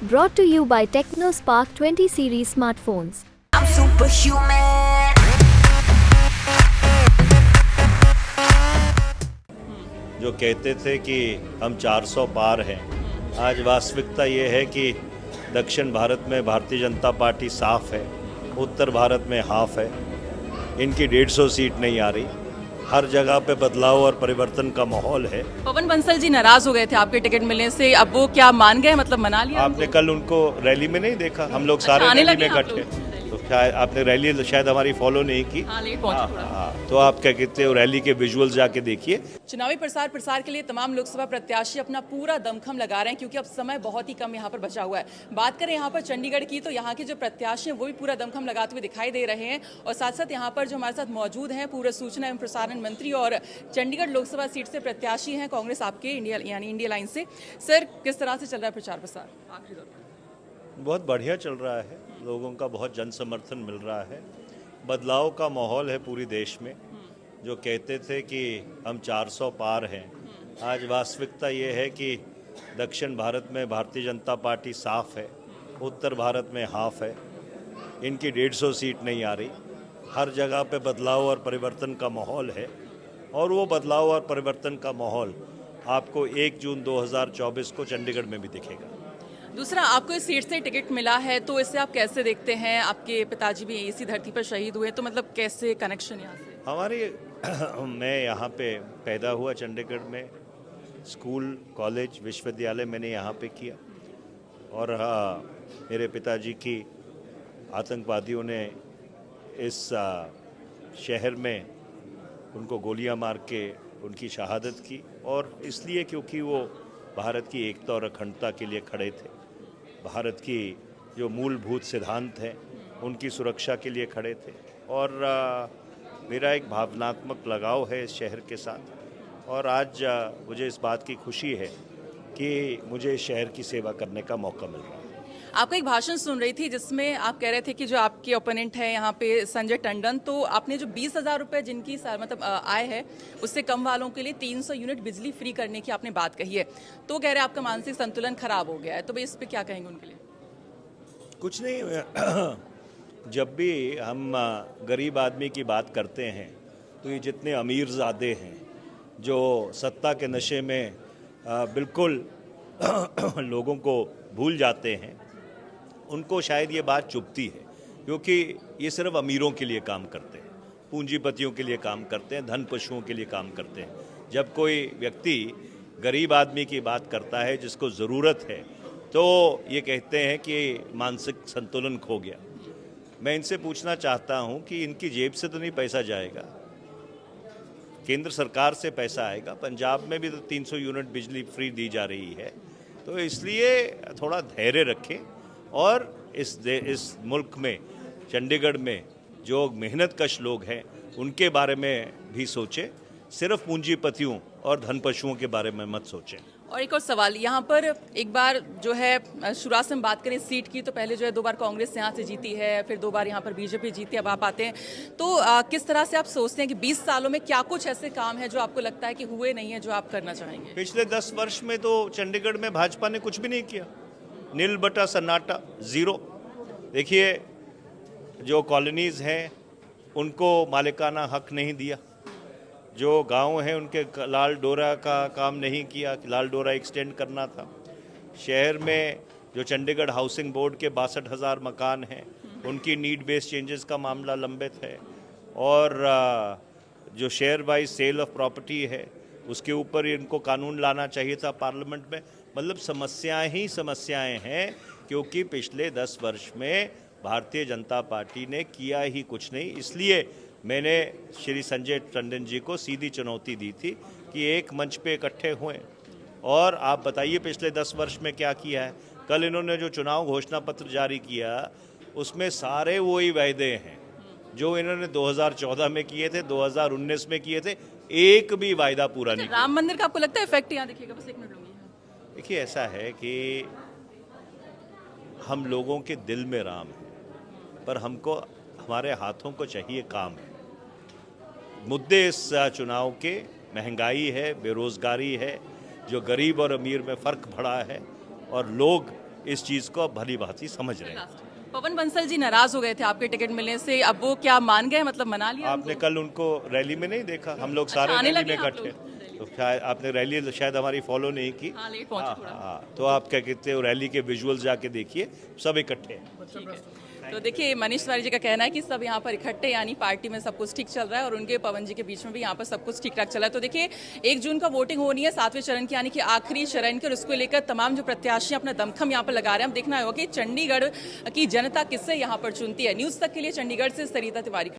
Brought to you by TechnoSpark 20 series smartphones. I'm superhuman. जो कहते थे कि हम 400 पार हैं, आज वास्तविकता ये है कि दक्षिण भारत में भारतीय जनता पार्टी साफ है, उत्तर भारत में हाफ है। इनकी 150 सीट नहीं आ रही। हर जगह पे बदलाव और परिवर्तन का माहौल है। पवन बंसल जी नाराज हो गए थे आपके टिकट मिलने से, अब वो क्या मान गए, मतलब मना लिया? आपने कल उनको रैली में नहीं देखा? हम लोग सारे आने रैली लगे में आप इकट्ठे, लोग? तो शायद आपने रैली शायद हमारी फॉलो नहीं की। हाँ, लेट पहुंचे थोड़ा। तो आप क्या कहते हो, रैली के विजुअल्स जाके देखिए। चुनावी प्रसार के लिए तमाम लोकसभा प्रत्याशी अपना पूरा दमखम लगा रहे हैं, क्योंकि अब समय बहुत ही कम यहाँ पर बचा हुआ है। बात करें यहाँ पर चंडीगढ़ की, तो यहाँ के जो प्रत्याशी हैं वो भी पूरा दमखम लगाते हुए दिखाई दे रहे हैं। और साथ साथ यहाँ पर जो हमारे साथ मौजूद हैं पूर्व सूचना एवं प्रसारण मंत्री और चंडीगढ़ लोकसभा सीट से प्रत्याशी हैं कांग्रेस आपके इंडिया लाइन से। सर, किस तरह से चल रहा है प्रचार प्रसार आखिरी दौर में? बहुत बढ़िया चल रहा है, लोगों का बहुत जन समर्थन मिल रहा है। बदलाव का माहौल है पूरी देश में। जो कहते थे कि हम 400 पार हैं, आज वास्तविकता ये है कि दक्षिण भारत में भारतीय जनता पार्टी साफ है, उत्तर भारत में हाफ है। इनकी 150 सीट नहीं आ रही। हर जगह पे बदलाव और परिवर्तन का माहौल है, और वो बदलाव और परिवर्तन का माहौल आपको 1 जून 2024 को चंडीगढ़ में भी दिखेगा। दूसरा, आपको इस सीट से टिकट मिला है, तो इससे आप कैसे देखते हैं? आपके पिताजी भी इसी धरती पर शहीद हुए, तो मतलब कैसे कनेक्शन यहाँ से? हमारी मैं यहाँ पे पैदा हुआ चंडीगढ़ में, स्कूल कॉलेज विश्वविद्यालय मैंने यहाँ पे किया। और मेरे पिताजी की आतंकवादियों ने इस शहर में उनको गोलियां मार के उनकी शहादत की, और इसलिए क्योंकि वो भारत की एकता और अखंडता के लिए खड़े थे, भारत की जो मूलभूत सिद्धांत हैं उनकी सुरक्षा के लिए खड़े थे। और मेरा एक भावनात्मक लगाव है इस शहर के साथ, और आज मुझे इस बात की खुशी है कि मुझे इस शहर की सेवा करने का मौका मिल रहा है। आपका एक भाषण सुन रही थी जिसमें आप कह रहे थे कि जो आपके ओपोनेंट है यहाँ पे संजय टंडन, तो आपने जो 20,000 रुपये जिनकी मतलब आय है उससे कम वालों के लिए 300 यूनिट बिजली फ्री करने की आपने बात कही है, तो कह रहे हैं आपका मानसिक संतुलन खराब हो गया है, तो भाई इस पे क्या कहेंगे उनके लिए? कुछ नहीं, जब भी हम गरीब आदमी की बात करते हैं तो ये जितने अमीरजादे हैं जो सत्ता के नशे में बिल्कुल लोगों को भूल जाते हैं, उनको शायद ये बात चुभती है, क्योंकि ये सिर्फ अमीरों के लिए काम करते हैं, पूंजीपतियों के लिए काम करते हैं, धन पशुओं के लिए काम करते हैं। जब कोई व्यक्ति गरीब आदमी की बात करता है जिसको ज़रूरत है, तो ये कहते हैं कि मानसिक संतुलन खो गया। मैं इनसे पूछना चाहता हूँ कि इनकी जेब से तो नहीं पैसा जाएगा, केंद्र सरकार से पैसा आएगा। पंजाब में भी तो 300 यूनिट बिजली फ्री दी जा रही है, तो इसलिए थोड़ा धैर्य रखें और इस मुल्क में, चंडीगढ़ में जो मेहनतकश लोग हैं उनके बारे में भी सोचें, सिर्फ पूंजीपतियों और धनपशुओं के बारे में मत सोचें। और एक और सवाल यहाँ पर, एक बार जो है शुरुआत से हम बात करें सीट की, तो पहले जो है 2 बार कांग्रेस यहाँ से जीती है, फिर 2 बार यहाँ पर बीजेपी जीती, अब आप आते हैं, तो किस तरह से आप सोचते हैं कि 20 सालों में क्या कुछ ऐसे काम है जो आपको लगता है कि हुए नहीं है, जो आप करना चाहेंगे? पिछले 10 वर्ष में तो चंडीगढ़ में भाजपा ने कुछ भी नहीं किया, नील बटा सन्नाटा, ज़ीरो। देखिए, जो कॉलोनीज़ हैं उनको मालिकाना हक नहीं दिया, जो गांव हैं उनके लाल डोरा का काम नहीं किया, लाल डोरा एक्सटेंड करना था। शहर में जो चंडीगढ़ हाउसिंग बोर्ड के 62,000 मकान हैं उनकी नीड बेस्ड चेंजेस का मामला लंबित है, और जो share wise sale of property है उसके ऊपर इनको कानून लाना चाहिए था पार्लियामेंट में। मतलब समस्याएं ही समस्याएं हैं, क्योंकि पिछले 10 वर्ष में भारतीय जनता पार्टी ने किया ही कुछ नहीं। इसलिए मैंने श्री संजय टंडन जी को सीधी चुनौती दी थी कि एक मंच पे इकट्ठे हुए और आप बताइए पिछले 10 वर्ष में क्या किया है। कल इन्होंने जो चुनाव घोषणा पत्र जारी किया उसमें सारे वही वायदे हैं जो इन्होंने 2014 में किए थे, 2019 में किए थे, एक भी वायदा पूरा नहीं किया। राम मंदिर का आपको लगता है इफेक्ट यहाँ दिखेगा? बस 1 मिनट लूंगी। देखिए, ऐसा है कि हम लोगों के दिल में राम है, पर हमको हमारे हाथों को चाहिए काम है। मुद्दे इस चुनाव के महंगाई है, बेरोज़गारी है, जो गरीब और अमीर में फ़र्क बढ़ा है, और लोग इस चीज़ को भली भांति समझ रहे हैं। पवन बंसल जी नाराज हो गए थे आपके टिकट मिलने से, अब वो क्या मान गए, मतलब मना लिया आपने कल उनको रैली में नहीं देखा? हम लोग सारे आने रैली लगे में आप इकट्ठे, लोग? तो शायद आपने रैली शायद हमारी फॉलो नहीं की। हाँ, लेट पहुंचे थोड़ा। हाँ, तो आप क्या कहते हो, रैली के विजुअल्स जाके देखिए, सब इकट्ठे हैं। तो देखिए मनीष तिवारी जी का कहना है कि सब यहाँ पर इकट्ठे, यानी पार्टी में सब कुछ ठीक चल रहा है और उनके पवन जी के बीच में भी यहाँ पर सब कुछ ठीक ठाक चल रहा है। तो देखिए 1 जून का वोटिंग होनी है 7वें चरण की, यानी कि आखिरी चरण की, और उसको लेकर तमाम जो प्रत्याशी अपना दमखम यहाँ पर लगा रहे हैं। हम देखना होगा कि चंडीगढ़ की जनता किससे यहाँ पर चुनती है। न्यूज तक के लिए चंडीगढ़ से सरिता तिवारी।